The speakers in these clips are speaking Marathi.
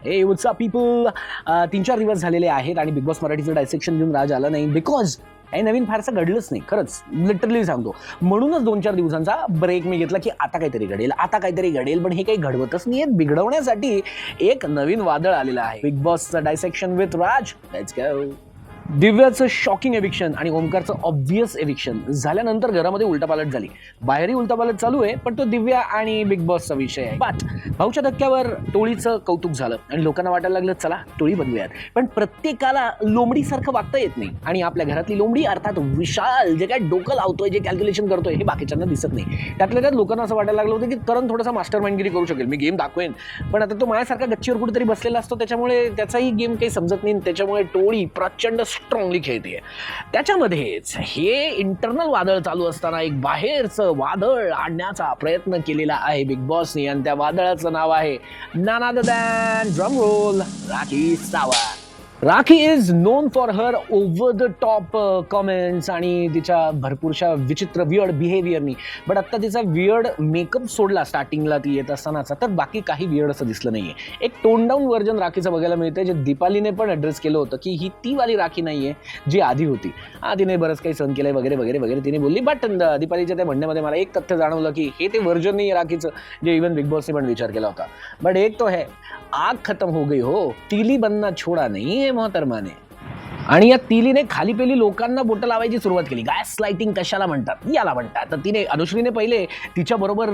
हे व्हॉट्स अप पीपल. 3-4 दिवस झालेले आहेत आणि बिग बॉस मराठीचं डायसेक्शन घेऊन राज आला नाही बिकॉज काही नवीन फारसं घडलंच नाही. खरंच लिटरली सांगतो. म्हणूनच 2-4 दिवसांचा ब्रेक मी घेतला की आता काहीतरी घडेल पण हे काही घडवतच नाहीये. बिघडवण्यासाठी एक नवीन वादळ आलेलं आहे. बिग बॉसचं dissection with Raj. Let's go. दिव्याचं शॉकिंग एविक्शन आणि ओमकारचं ऑब्व्हियस एविक्शन झाल्यानंतर घरामध्ये उलटापालट झाली. बाहेरही उलटापालट चालू आहे पण तो दिव्या आणि बिग बॉसचा विषय आहे. पण भाऊच्या धक्क्यावर टोळीचं कौतुक झालं आणि लोकांना वाटायला लागलं चला टोळी बनवूयात. पण प्रत्येकाला लोंबडीसारखं वागता येत नाही आणि आपल्या घरातली लोंबडी अर्थात विशाल जे काय डोकं लावतोय, जे कॅल्क्युलेशन करतोय हे बाकीच्यांना दिसत नाही. त्यातल्या त्यात लोकांना असं वाटायला लागलं होतं की करण थोडासा मास्टर माइंडगिरी करू शकेल, मी गेम दाखवेन. पण आता तो माझ्यासारखा गच्चीवर कुठेतरी बसलेला असतो त्याच्यामुळे त्याचाही गेम काही समजत नाही. त्याच्यामुळे टोळी प्रचंड स्ट्रॉंगली खेळते. त्याच्यामध्येच हे इंटरनल वादळ चालू असताना एक बाहेरचं वादळ आणण्याचा प्रयत्न केलेला आहे बिग बॉसने आणि त्या वादळाचं नाव आहे none other than drum roll Rakhi Sawant. Rakhi is non for her over the top comments आणि तिच्या भरपूरशा विचित्र वियर्ड बिहेवियरनी. बट आत्ता तिचा वियर्ड मेकअप सोडला स्टार्टिंगला ती येत असतानाचा तर बाकी काही वियर्ड असं दिसलं नाहीये. एक टोन डाऊन व्हर्जन राखीचं बघायला मिळतंय जे दीपालीने पण ॲड्रेस केलं होतं की ही ती वाली राखी नाहीये जी आधी होती. तिने बरंच काही सहन केलंय वगैरे वगैरे वगैरे तिने बोलली. बट दीपालीच्या त्या म्हणण्यामध्ये मला एक तथ्य जाणवलं की हे ते व्हर्जन नाही आहे राखीचं जे इवन बिग बॉसने पण विचार केला होता. बट एक तो है आग खत्म हो गई हो, तीली बनना छोड़ा नहीं है मोहतरमा ने. आणि या तिलीने खाली पेली लोकांना बोटं लावायची सुरुवात केली. गॅस लाइटिंग कशाला म्हणतात, याला म्हणतात. तर तिने अनुश्रीने पहिले तिच्याबरोबर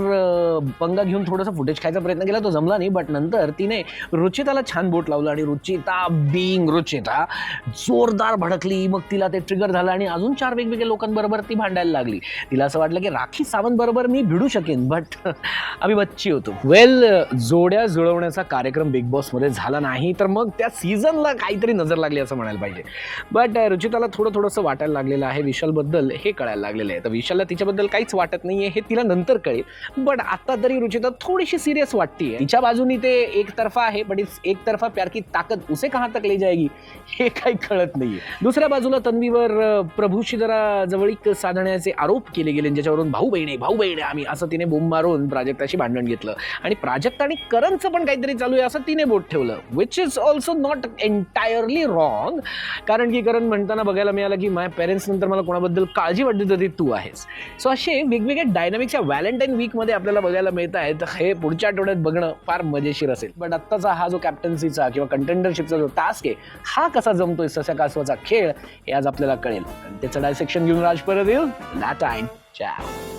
पंगा घेऊन थोडंसं फुटेज खायचा प्रयत्न केला, तो जमला नाही. बट नंतर तिने रुचिताला छान बोट लावलं आणि रुचिता बिंग रुचिता जोरदार भडकली. मग तिला ते ट्रिगर झालं आणि अजून 4 वेगवेगळ्या लोकांबरोबर ती भांडायला लागली. तिला असं वाटलं की राखी सावंत बरोबर मी भिडू शकेन बट आम्ही बच्ची होतो. वेल जोड्या जुळवण्याचा कार्यक्रम बिग बॉसमध्ये झाला नाही तर मग त्या सीझनला काहीतरी नजर लागली असं म्हणायला पाहिजे. बट रुचिताला थोडंसं वाटायला लागलेलं आहे विशालबद्दल, हे कळायला लागलेलं आहे. तर विशालला तिच्याबद्दल काहीच वाटत नाहीये हे तिला नंतर कळेल. बट आता तरी रुचिता थोडीशी सिरियस वाटते. तिच्या बाजूनी ते एकतर्फा आहे बट एकतर्फा प्यार की ताकद उसे कहां तक ले जाएगी हे काही कळत नाहीये. दुसऱ्या बाजूला तन्वीवर प्रभूशी जरा जवळीक साधण्याचे आरोप केले गेले ज्याच्यावरून भाऊ बहिणी आम्ही असं तिने बोंब मारून प्राजक्ताशी भांडण घेतलं आणि प्राजक्ता आणि करणचं पण काहीतरी चालू आहे असं तिने बोट ठेवलं. Which is also not entirely wrong. कारण की करण म्हणताना बघायला मिळालं की माझ्या पेरेंट्स नंतर मला कोणाबद्दल काळजी वाटली तर ती तू आहेस. सो असे वेगवेगळे डायनामिक्स या व्हॅलेंटाईन वीकमध्ये आपल्याला बघायला मिळत आहेत. हे पुढच्या आठवड्यात बघणं फार मजेशीर असेल. बट आत्ताचा हा जो कॅप्टन्सीचा किंवा कंटेंडरशिपचा जो टास्क आहे हा कसा जमतोय सस्या कासवाचा खेळ हे आज आपल्याला कळेल. त्याचं डायसेक्शन घेऊन राज परत येईल. टाइम. Ciao.